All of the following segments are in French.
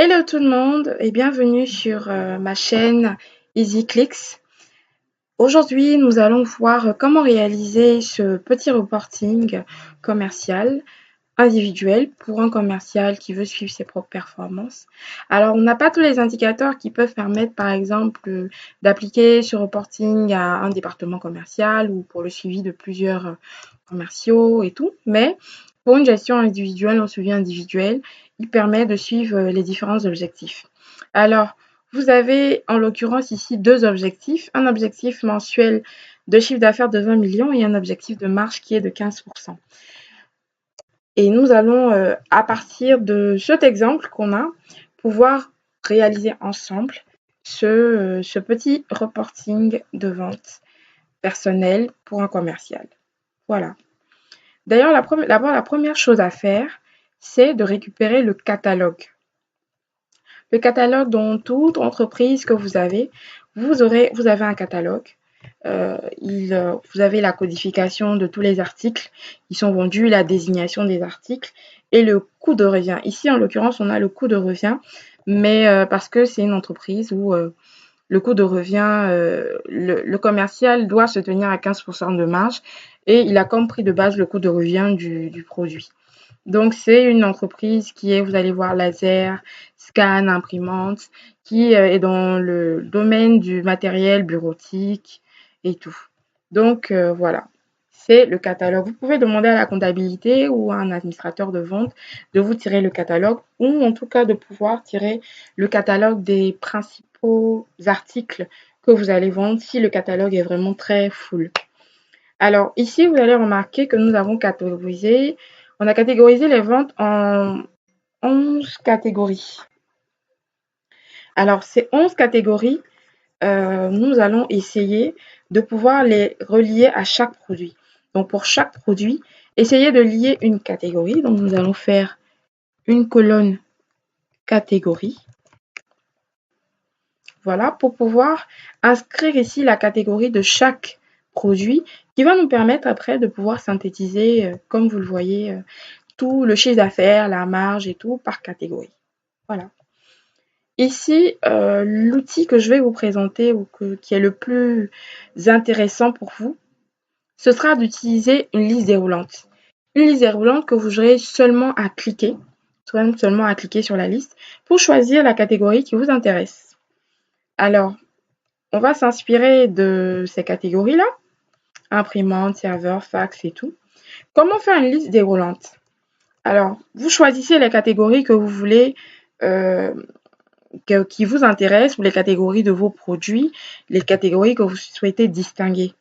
Hello tout le monde et bienvenue sur ma chaîne EasyClicks. Aujourd'hui, nous allons voir comment réaliser ce petit reporting commercial individuel pour un commercial qui veut suivre ses propres performances. Alors, on n'a pas tous les indicateurs qui peuvent permettre, par exemple, d'appliquer ce reporting à un département commercial ou pour le suivi de plusieurs commerciaux et tout, mais pour une gestion individuelle, un suivi individuel, il permet de suivre les différents objectifs. Alors, vous avez en l'occurrence ici deux objectifs, un objectif mensuel de chiffre d'affaires de 20 millions et un objectif de marge qui est de 15%. Et nous allons, à partir de cet exemple qu'on a, pouvoir réaliser ensemble ce petit reporting de vente personnel pour un commercial. Voilà. D'ailleurs, la première chose à faire, c'est de récupérer le catalogue. Le catalogue dans toute entreprise que vous avez, vous avez un catalogue. Vous avez la codification de tous les articles qui sont vendus, la désignation des articles et le coût de revient. Ici, en l'occurrence, on a le coût de revient, mais parce que c'est une entreprise où le coût de revient, le commercial doit se tenir à 15% de marge et il a comme prix de base le coût de revient du produit. Donc, c'est une entreprise qui est, vous allez voir, laser, scan, imprimante, qui est dans le domaine du matériel bureautique et tout. Donc, voilà, c'est le catalogue. Vous pouvez demander à la comptabilité ou à un administrateur de vente de vous tirer le catalogue ou en tout cas de pouvoir tirer le catalogue des principaux articles que vous allez vendre si le catalogue est vraiment très full. Alors ici, vous allez remarquer que nous avons catégorisé, on a catégorisé les ventes en 11 catégories. Alors ces 11 catégories, nous allons essayer de pouvoir les relier à chaque produit. Donc pour chaque produit, essayez de lier une catégorie. Donc nous allons faire une colonne catégorie. Voilà, pour pouvoir inscrire ici la catégorie de chaque produit qui va nous permettre après de pouvoir synthétiser, comme vous le voyez, tout le chiffre d'affaires, la marge et tout par catégorie. Voilà. Ici, l'outil que je vais vous présenter ou qui est le plus intéressant pour vous, ce sera d'utiliser une liste déroulante. Une liste déroulante que vous aurez seulement à cliquer sur la liste pour choisir la catégorie qui vous intéresse. Alors, on va s'inspirer de ces catégories-là, imprimante, serveur, fax et tout. Comment faire une liste déroulante? Alors, vous choisissez les catégories que vous voulez, qui vous intéressent, ou les catégories de vos produits, les catégories que vous souhaitez distinguer.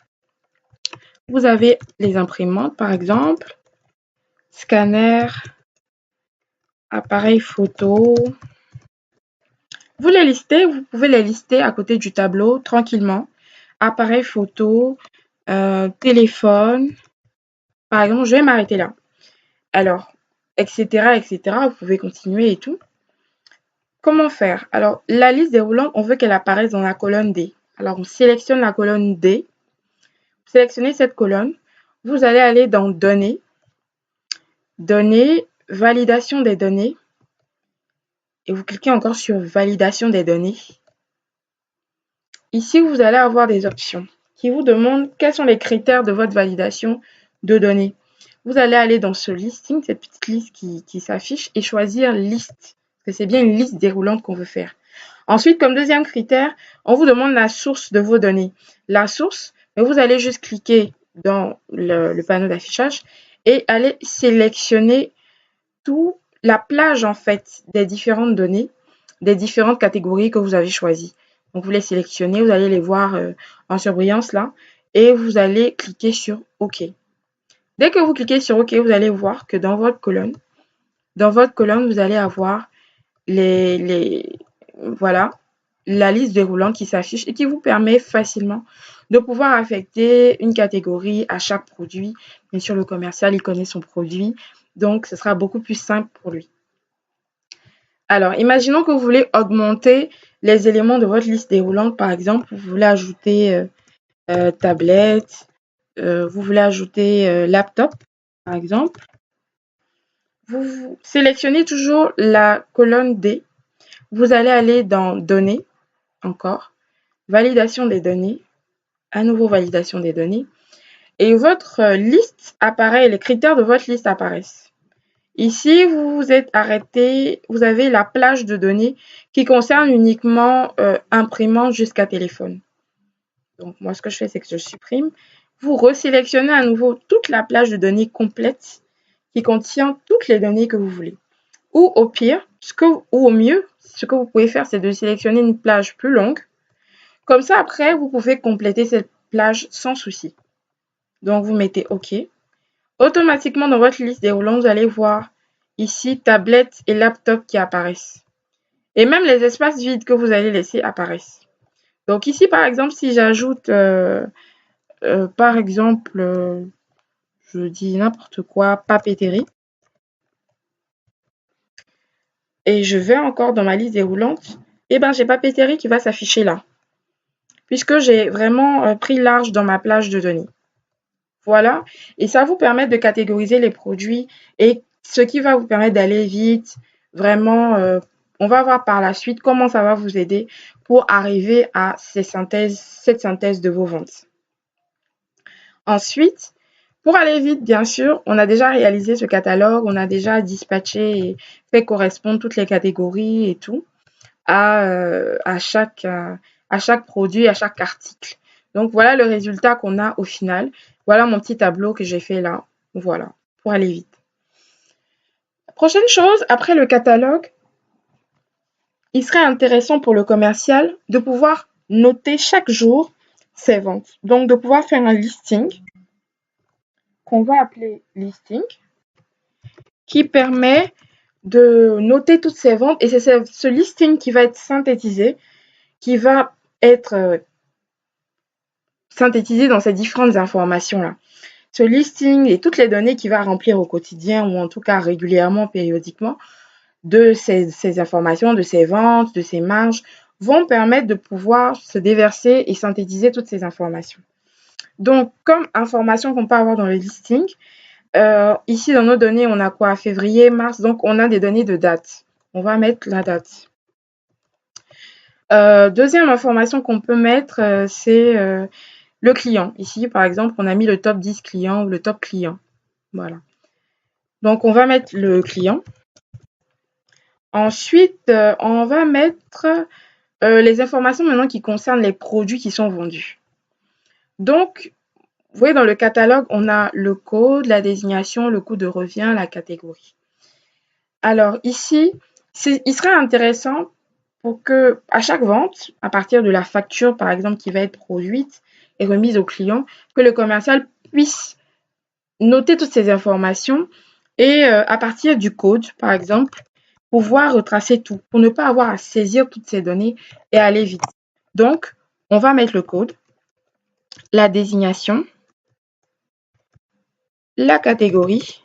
Vous avez les imprimantes, par exemple, scanner, appareil photo. Vous les listez, vous pouvez les lister à côté du tableau tranquillement. Appareil photo, téléphone. Par exemple, je vais m'arrêter là. Alors, etc., etc. Vous pouvez continuer et tout. Comment faire? Alors, la liste déroulante, on veut qu'elle apparaisse dans la colonne D. Alors, on sélectionne la colonne D. Vous sélectionnez cette colonne. Vous allez aller dans Données, Données, Validation des données. Et vous cliquez encore sur Validation des données. Ici, vous allez avoir des options qui vous demandent quels sont les critères de votre validation de données. Vous allez aller dans ce listing, cette petite liste qui s'affiche, et choisir liste, parce que c'est bien une liste déroulante qu'on veut faire. Ensuite, comme deuxième critère, on vous demande la source de vos données. La source, vous allez juste cliquer dans le panneau d'affichage et aller sélectionner toute la plage en fait des différentes données, des différentes catégories que vous avez choisies. Donc vous les sélectionnez, vous allez les voir en surbrillance là, et vous allez cliquer sur OK. Dès que vous cliquez sur OK, vous allez voir que dans votre colonne, vous allez avoir voilà, la liste déroulante qui s'affiche et qui vous permet facilement de pouvoir affecter une catégorie à chaque produit. Bien sûr, le commercial, il connaît son produit, donc ce sera beaucoup plus simple pour lui. Alors, imaginons que vous voulez augmenter les éléments de votre liste déroulante. Par exemple, vous voulez ajouter tablette, vous voulez ajouter laptop, par exemple. Vous sélectionnez toujours la colonne D. vous allez aller dans Données, encore, Validation des données, à nouveau Validation des données, et votre liste apparaît, les critères de votre liste apparaissent. Ici, vous vous êtes arrêté, vous avez la plage de données qui concerne uniquement imprimante jusqu'à téléphone. Donc, moi, ce que je fais, c'est que je supprime. Vous resélectionnez à nouveau toute la plage de données complète qui contient toutes les données que vous voulez. Ou au pire, ou au mieux, ce que vous pouvez faire, c'est de sélectionner une plage plus longue. Comme ça, après, vous pouvez compléter cette plage sans souci. Donc, vous mettez OK. Automatiquement, dans votre liste déroulante, vous allez voir ici tablette et laptop qui apparaissent. Et même les espaces vides que vous allez laisser apparaissent. Donc ici, par exemple, si j'ajoute, par exemple, je dis n'importe quoi, papeterie, et je vais encore dans ma liste déroulante, et ben j'ai papeterie qui va s'afficher là, puisque j'ai vraiment pris large dans ma plage de données. Voilà, et ça vous permet de catégoriser les produits et ce qui va vous permettre d'aller vite. Vraiment, on va voir par la suite comment ça va vous aider pour arriver à cette synthèse de vos ventes. Ensuite, pour aller vite, bien sûr, on a déjà réalisé ce catalogue, on a déjà dispatché et fait correspondre toutes les catégories et tout à chaque produit, à chaque article. Donc, voilà le résultat qu'on a au final. Voilà mon petit tableau que j'ai fait là. Voilà, pour aller vite. Prochaine chose, après le catalogue, il serait intéressant pour le commercial de pouvoir noter chaque jour ses ventes. Donc, de pouvoir faire un listing qu'on va appeler listing qui permet de noter toutes ses ventes et c'est ce listing qui va être synthétisé, qui va être synthétisé dans ces différentes informations-là. Ce listing et toutes les données qu'il va remplir au quotidien ou en tout cas régulièrement, périodiquement, de ces informations, de ces ventes, de ces marges, vont permettre de pouvoir se déverser et synthétiser toutes ces informations. Donc, comme information qu'on peut avoir dans le listing, ici dans nos données, on a quoi? Février, mars, donc on a des données de date. On va mettre la date. Deuxième information qu'on peut mettre, c'est le client. Ici, par exemple, on a mis le top 10 clients ou le top client. Voilà. Donc, on va mettre le client. Ensuite, on va mettre les informations maintenant qui concernent les produits qui sont vendus. Donc, vous voyez, dans le catalogue, on a le code, la désignation, le coût de revient, la catégorie. Alors, ici, il serait intéressant pour que, à chaque vente, à partir de la facture, par exemple, qui va être produite et remise au client, que le commercial puisse noter toutes ces informations et à partir du code, par exemple, pouvoir retracer tout pour ne pas avoir à saisir toutes ces données et aller vite. Donc, on va mettre le code, la désignation, la catégorie,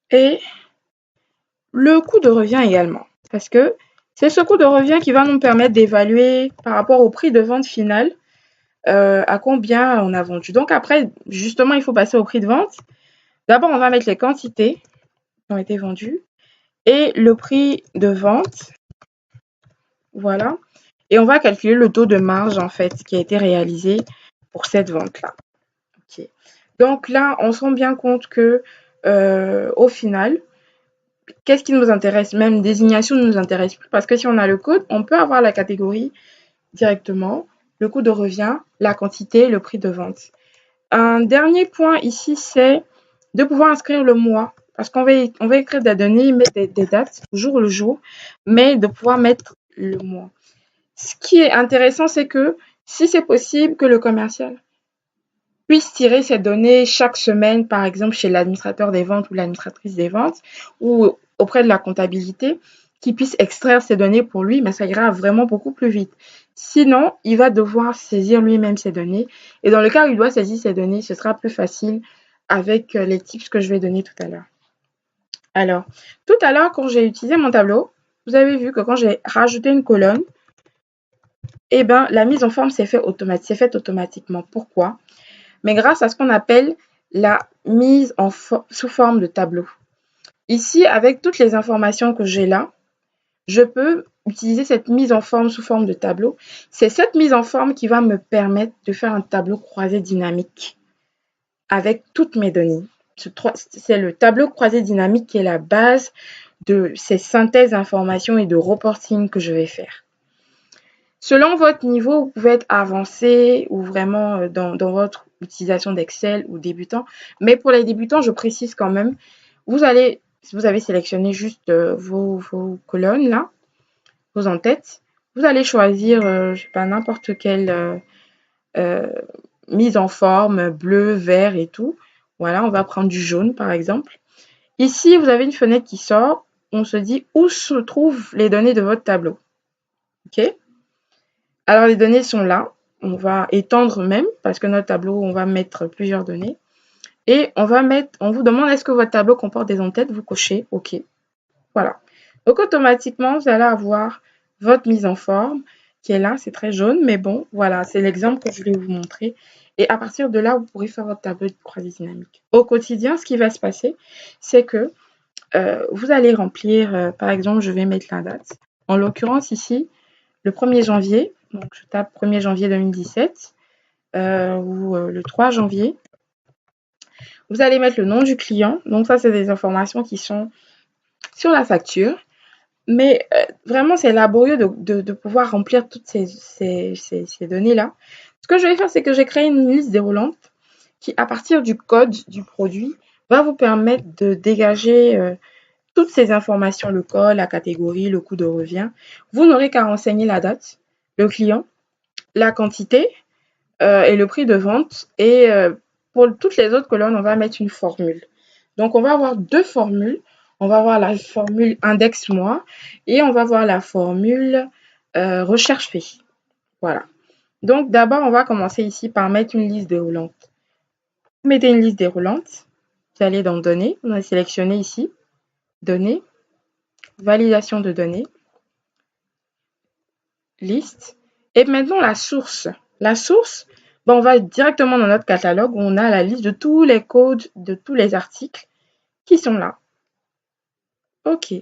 et le coût de revient également. Parce que c'est ce coût de revient qui va nous permettre d'évaluer par rapport au prix de vente final à combien on a vendu. Donc après, justement, il faut passer au prix de vente. D'abord, on va mettre les quantités qui ont été vendues et le prix de vente. Voilà. Et on va calculer le taux de marge, en fait, qui a été réalisé pour cette vente-là. Okay. Donc là, on se rend bien compte que au final, qu'est-ce qui nous intéresse? Même désignation ne nous intéresse plus parce que si on a le code, on peut avoir la catégorie directement, le coût de revient, la quantité, le prix de vente. Un dernier point ici, c'est de pouvoir inscrire le mois parce qu'on va écrire des données, mettre des dates, jour le jour, mais de pouvoir mettre le mois. Ce qui est intéressant, c'est que si c'est possible que le commercial puisse tirer ces données chaque semaine, par exemple chez l'administrateur des ventes ou l'administratrice des ventes ou auprès de la comptabilité, qui puisse extraire ces données pour lui, mais ça ira vraiment beaucoup plus vite. Sinon, il va devoir saisir lui-même ces données. Et dans le cas où il doit saisir ces données, ce sera plus facile avec les tips que je vais donner tout à l'heure. Alors, tout à l'heure, quand j'ai utilisé mon tableau, vous avez vu que quand j'ai rajouté une colonne, eh ben, la mise en forme s'est faite automatiquement. Pourquoi? Mais grâce à ce qu'on appelle la mise sous forme de tableau. Ici, avec toutes les informations que j'ai là, je peux utiliser cette mise en forme sous forme de tableau. C'est cette mise en forme qui va me permettre de faire un tableau croisé dynamique avec toutes mes données. C'est le tableau croisé dynamique qui est la base de ces synthèses d'informations et de reporting que je vais faire. Selon votre niveau, vous pouvez être avancé ou vraiment dans votre utilisation d'Excel ou débutant. Mais pour les débutants, je précise quand même, vous avez sélectionné juste vos colonnes là, vos en-têtes, vous allez choisir, je sais pas, n'importe quelle mise en forme, bleu, vert et tout. Voilà, on va prendre du jaune par exemple. Ici, vous avez une fenêtre qui sort. On se dit où se trouvent les données de votre tableau. OK? Alors, les données sont là. On va étendre même parce que notre tableau, on va mettre plusieurs données. Et on vous demande est-ce que votre tableau comporte des en-têtes? Vous cochez OK. Voilà. Donc, automatiquement, vous allez avoir votre mise en forme qui est là. C'est très jaune, mais bon, voilà, c'est l'exemple que je voulais vous montrer. Et à partir de là, vous pourrez faire votre tableau de croisée dynamique. Au quotidien, ce qui va se passer, c'est que vous allez remplir, par exemple, je vais mettre la date. En l'occurrence, ici, le 1er janvier, donc je tape 1er janvier 2017 ou le 3 janvier. Vous allez mettre le nom du client. Donc ça, c'est des informations qui sont sur la facture. Mais vraiment, c'est laborieux de pouvoir remplir toutes ces données-là. Ce que je vais faire, c'est que j'ai créé une liste déroulante qui, à partir du code du produit, va vous permettre de dégager toutes ces informations, le code, la catégorie, le coût de revient. Vous n'aurez qu'à renseigner la date, le client, la quantité et le prix de vente. Et pour toutes les autres colonnes, on va mettre une formule. Donc, on va avoir deux formules. On va avoir la formule index mois et on va voir la formule recherche fait. Voilà. Donc, d'abord, on va commencer ici par mettre une liste déroulante. Vous mettez une liste déroulante. Vous allez dans Données. On va sélectionner ici Données, validation de données, liste. Et maintenant, la source. La source, on va directement dans notre catalogue où on a la liste de tous les codes, de tous les articles qui sont là. OK.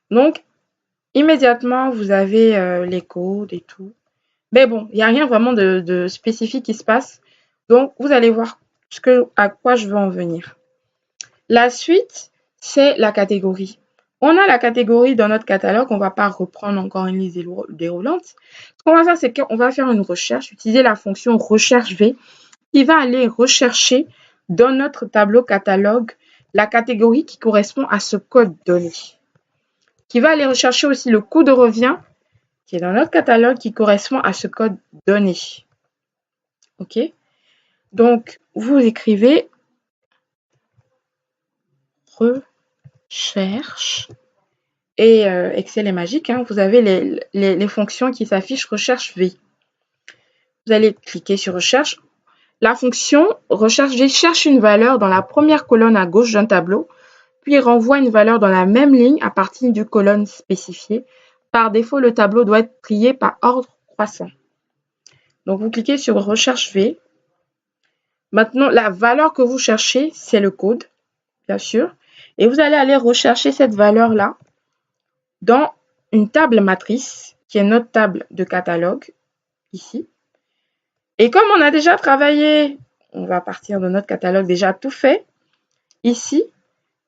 Donc, immédiatement, vous avez les codes et tout. Mais bon, il n'y a rien vraiment de spécifique qui se passe. Donc, vous allez voir à quoi je veux en venir. La suite, c'est la catégorie. On a la catégorie dans notre catalogue. On ne va pas reprendre encore une liste déroulante. Ce qu'on va faire, c'est qu'on va faire une recherche, utiliser la fonction recherche V qui va aller rechercher dans notre tableau catalogue la catégorie qui correspond à ce code donné. Qui va aller rechercher aussi le coût de revient qui est dans notre catalogue qui correspond à ce code donné. OK? Donc, vous écrivez recherche et Excel est magique. Hein, vous avez les fonctions qui s'affichent recherche V. Vous allez cliquer sur recherche. La fonction recherche V cherche une valeur dans la première colonne à gauche d'un tableau, puis renvoie une valeur dans la même ligne à partir d'une colonne spécifiée. Par défaut, le tableau doit être trié par ordre croissant. Donc, vous cliquez sur recherche V. Maintenant, la valeur que vous cherchez, c'est le code, bien sûr. Et vous allez aller rechercher cette valeur-là dans une table matrice, qui est notre table de catalogue, ici. Et comme on a déjà travaillé, on va partir de notre catalogue déjà tout fait. Ici,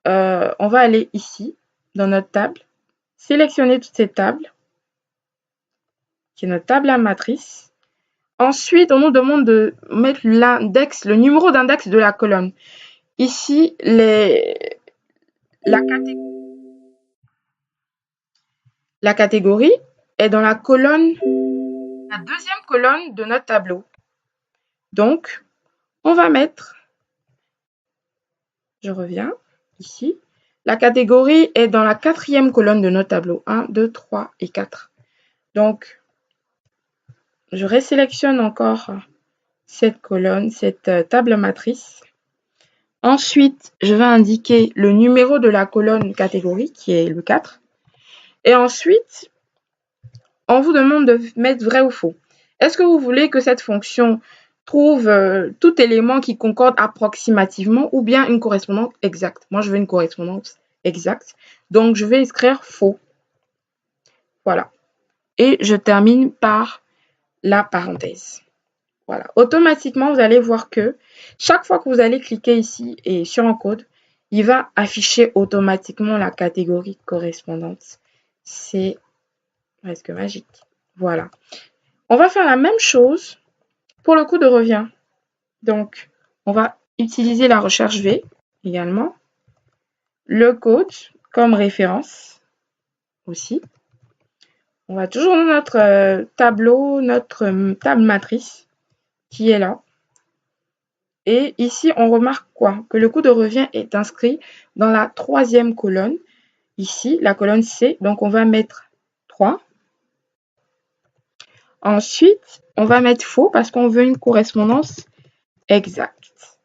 on va aller ici, dans notre table, sélectionner toutes ces tables, qui est notre table à matrice. Ensuite, on nous demande de mettre l'index, le numéro d'index de la colonne. Ici, la catégorie est dans la deuxième colonne de notre tableau. Donc, on va mettre, je reviens ici, la catégorie est dans la quatrième colonne de notre tableau. 1, 2, 3 et 4. Donc, je résélectionne encore cette colonne, cette table matrice. Ensuite, je vais indiquer le numéro de la colonne catégorie, qui est le 4. Et ensuite, on vous demande de mettre vrai ou faux. Est-ce que vous voulez que cette fonction trouve tout élément qui concorde approximativement ou bien une correspondance exacte. Moi, je veux une correspondance exacte. Donc, je vais écrire faux. Voilà. Et je termine par la parenthèse. Voilà. Automatiquement, vous allez voir que chaque fois que vous allez cliquer ici et sur un code, il va afficher automatiquement la catégorie correspondante. C'est presque magique. Voilà. On va faire la même chose pour le coût de revient. Donc, on va utiliser la recherche V également. Le code comme référence aussi. On va toujours dans notre tableau, notre table matrice qui est là. Et ici, on remarque quoi? Que le coût de revient est inscrit dans la 3e colonne. Ici, la colonne C. Donc, on va mettre 3. Ensuite, on va mettre faux parce qu'on veut une correspondance exacte.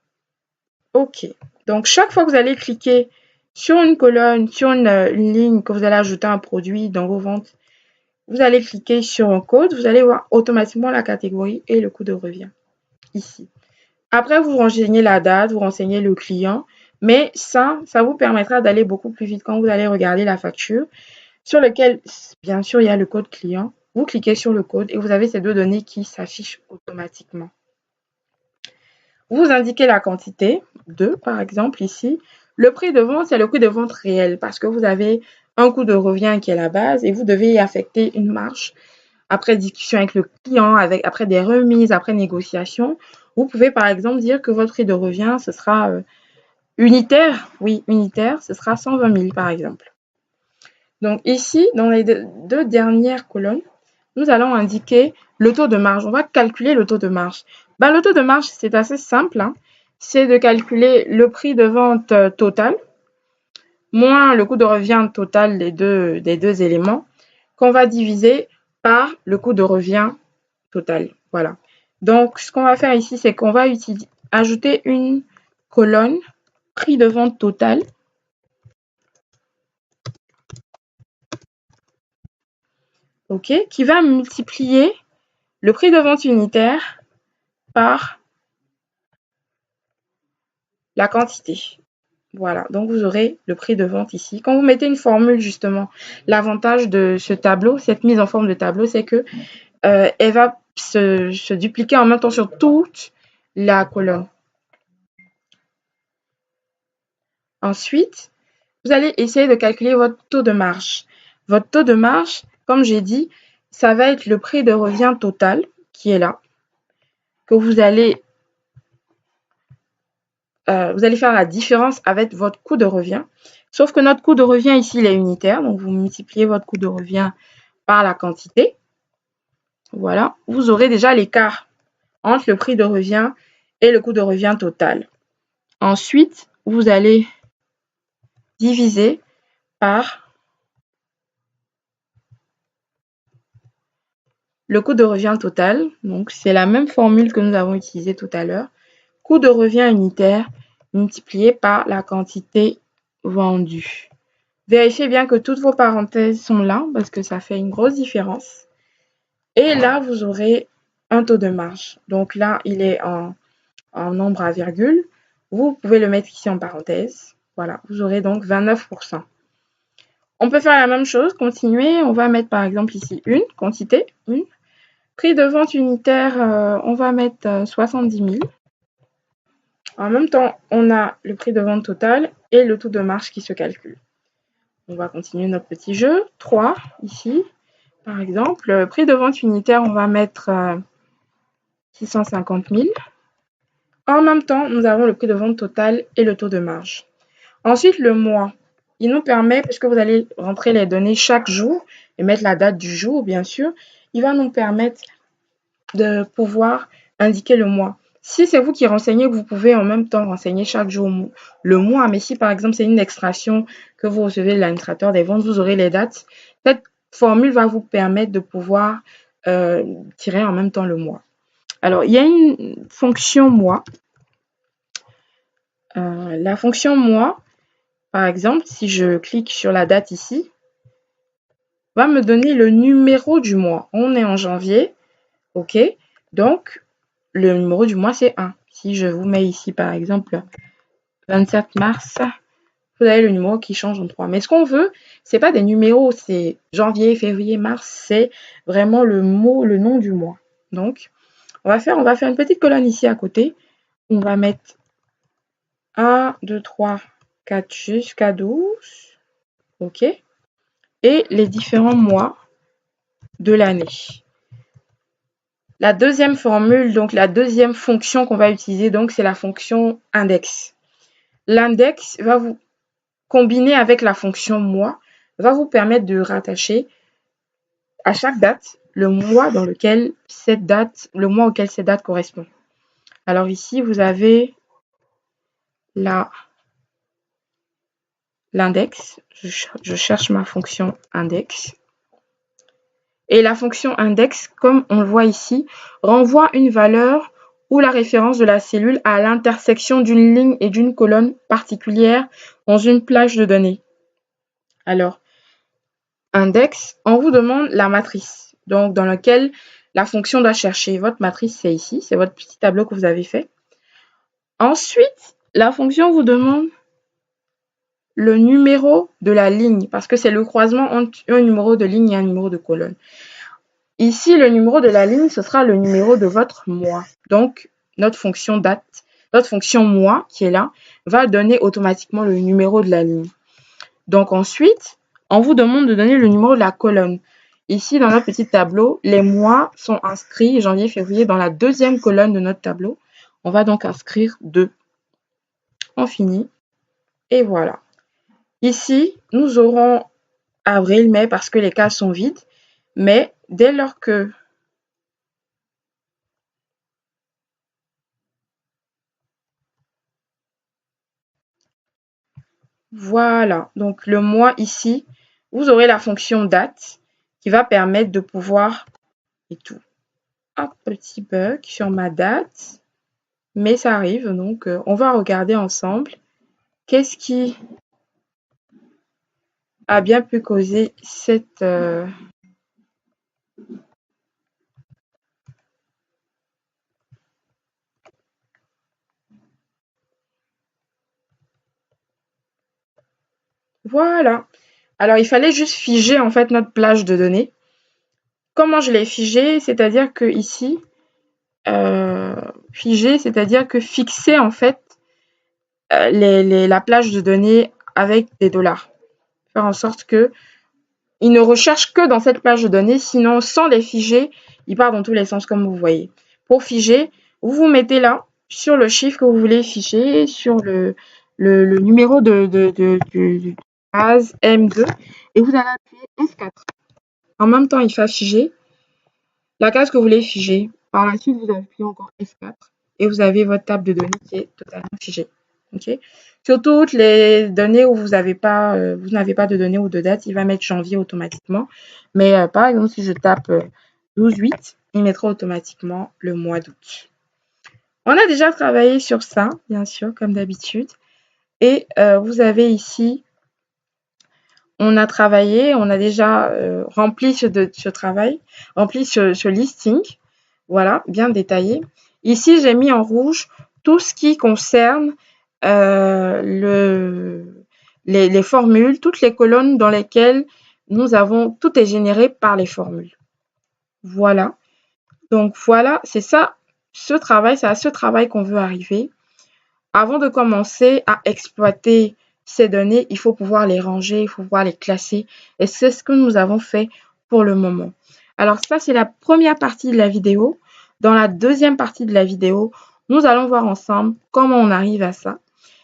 OK. Donc, chaque fois que vous allez cliquer sur une colonne, sur une ligne que vous allez ajouter un produit dans vos ventes, vous allez cliquer sur un code. Vous allez voir automatiquement la catégorie et le coût de revient ici. Après, vous renseignez la date, vous renseignez le client, mais ça vous permettra d'aller beaucoup plus vite quand vous allez regarder la facture sur lequel, bien sûr, il y a le code client. Vous cliquez sur le code et vous avez ces deux données qui s'affichent automatiquement. Vous indiquez la quantité, 2 par exemple ici. Le prix de vente, c'est le prix de vente réel parce que vous avez un coût de revient qui est la base et vous devez y affecter une marge. Après discussion avec le client, après des remises, après négociation, vous pouvez par exemple dire que votre prix de revient, ce sera unitaire. Oui, unitaire, ce sera 120 000 par exemple. Donc ici, dans les deux dernières colonnes, nous allons indiquer le taux de marge. On va calculer le taux de marge. Le taux de marge, c'est assez simple. C'est de calculer le prix de vente total moins le coût de revient total des deux éléments qu'on va diviser par le coût de revient total. Voilà. Donc, ce qu'on va faire ici, c'est qu'on va ajouter une colonne prix de vente total. OK, qui va multiplier le prix de vente unitaire par la quantité. Voilà, donc vous aurez le prix de vente ici. Quand vous mettez une formule, justement, l'avantage de ce tableau, cette mise en forme de tableau, c'est que elle va se dupliquer en même temps sur toute la colonne. Ensuite, vous allez essayer de calculer votre taux de marge. Votre taux de marge, comme j'ai dit, ça va être le prix de revient total qui est là, que vous allez faire la différence avec votre coût de revient. Sauf que notre coût de revient ici, il est unitaire. Donc, vous multipliez votre coût de revient par la quantité. Voilà. Vous aurez déjà l'écart entre le prix de revient et le coût de revient total. Ensuite, vous allez diviser par le coût de revient total. Donc, c'est la même formule que nous avons utilisée tout à l'heure. Coût de revient unitaire multiplié par la quantité vendue. Vérifiez bien que toutes vos parenthèses sont là parce que ça fait une grosse différence. Et là, vous aurez un taux de marge. Donc là, il est en nombre à virgule. Vous pouvez le mettre ici en parenthèse. Voilà, vous aurez donc 29%. On peut faire la même chose, continuer. On va mettre par exemple ici une quantité, une. Prix de vente unitaire, on va mettre 70 000. En même temps, on a le prix de vente total et le taux de marge qui se calcule. On va continuer notre petit jeu. 3 ici, par exemple. Prix de vente unitaire, on va mettre 650 000. En même temps, nous avons le prix de vente total et le taux de marge. Ensuite, le mois. Il nous permet, puisque vous allez rentrer les données chaque jour et mettre la date du jour, bien sûr, il va nous permettre de pouvoir indiquer le mois. Si c'est vous qui renseignez, vous pouvez en même temps renseigner chaque jour le mois. Mais si, par exemple, c'est une extraction que vous recevez de l'administrateur des ventes, vous aurez les dates. Cette formule va vous permettre de pouvoir tirer en même temps le mois. Alors, il y a une fonction mois. La fonction mois, par exemple, si je clique sur la date ici, va me donner le numéro du mois. On est en janvier, OK? Donc, le numéro du mois, c'est 1. Si je vous mets ici, par exemple, 27 mars, vous avez le numéro qui change en 3. Mais ce qu'on veut, c'est pas des numéros, c'est janvier, février, mars, c'est vraiment le mot, le nom du mois. Donc, on va faire une petite colonne ici à côté. On va mettre 1, 2, 3, 4 jusqu'à 12. OK. Et les différents mois de l'année. La deuxième formule, donc la deuxième fonction qu'on va utiliser, donc c'est la fonction index. L'index va vous combiner avec la fonction mois, va vous permettre de rattacher à chaque date le mois dans lequel le mois auquel cette date correspond. Alors ici, vous avez l'index. Je cherche ma fonction index. Et la fonction index, comme on le voit ici, renvoie une valeur ou la référence de la cellule à l'intersection d'une ligne et d'une colonne particulière dans une plage de données. Alors, index, on vous demande la matrice, donc dans laquelle la fonction doit chercher. Votre matrice, c'est ici, c'est votre petit tableau que vous avez fait. Ensuite, la fonction vous demande le numéro de la ligne, parce que c'est le croisement entre un numéro de ligne et un numéro de colonne. Ici, le numéro de la ligne, ce sera le numéro de votre mois. Donc, notre fonction date, notre fonction mois qui est là, va donner automatiquement le numéro de la ligne. Donc ensuite, on vous demande de donner le numéro de la colonne. Ici, dans notre petit tableau, les mois sont inscrits, janvier, février, dans la deuxième colonne de notre tableau. On va donc inscrire 2. On finit. Et voilà. Ici, nous aurons avril, mai, parce que les cases sont vides. Mais dès lors que voilà, donc le mois ici, vous aurez la fonction date qui va permettre de pouvoir et tout. Un petit bug sur ma date, mais ça arrive, donc on va regarder ensemble qu'est-ce qui a bien pu causer cette voilà. Alors il fallait juste figer en fait notre plage de données. Comment je l'ai figé? C'est-à-dire que ici, figer, c'est-à-dire que fixer en fait la plage de données avec des dollars. Faire en sorte que il ne recherche que dans cette plage de données, sinon sans les figer, il part dans tous les sens comme vous voyez. Pour figer, vous vous mettez là sur le chiffre que vous voulez figer, sur le numéro de base M2 et vous allez appuyer F4. En même temps, il fait figer la case que vous voulez figer. Par la suite, vous appuyez encore F4 et vous avez votre table de données qui est totalement figée. Okay. Sur toutes les données où vous n'avez pas de données ou de date, il va mettre janvier automatiquement. Mais par exemple, si je tape 12-8, il mettra automatiquement le mois d'août. On a déjà travaillé sur ça, bien sûr, comme d'habitude. Et vous avez ici, on a travaillé, on a déjà rempli ce travail, rempli ce listing. Voilà, bien détaillé. Ici, j'ai mis en rouge tout ce qui concerne les formules, toutes les colonnes dans lesquelles tout est généré par les formules. Voilà. Donc voilà, c'est ça, c'est à ce travail qu'on veut arriver. Avant de commencer à exploiter ces données, il faut pouvoir les ranger, il faut pouvoir les classer. Et c'est ce que nous avons fait pour le moment. Alors ça, c'est la première partie de la vidéo. Dans la deuxième partie de la vidéo, nous allons voir ensemble comment on arrive à ça.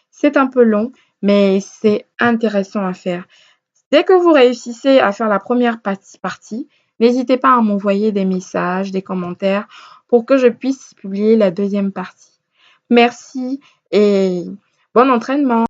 C'est un peu long, mais c'est intéressant à faire. Dès que vous réussissez à faire la première partie, n'hésitez pas à m'envoyer des messages, des commentaires pour que je puisse publier la deuxième partie. Merci et bon entraînement.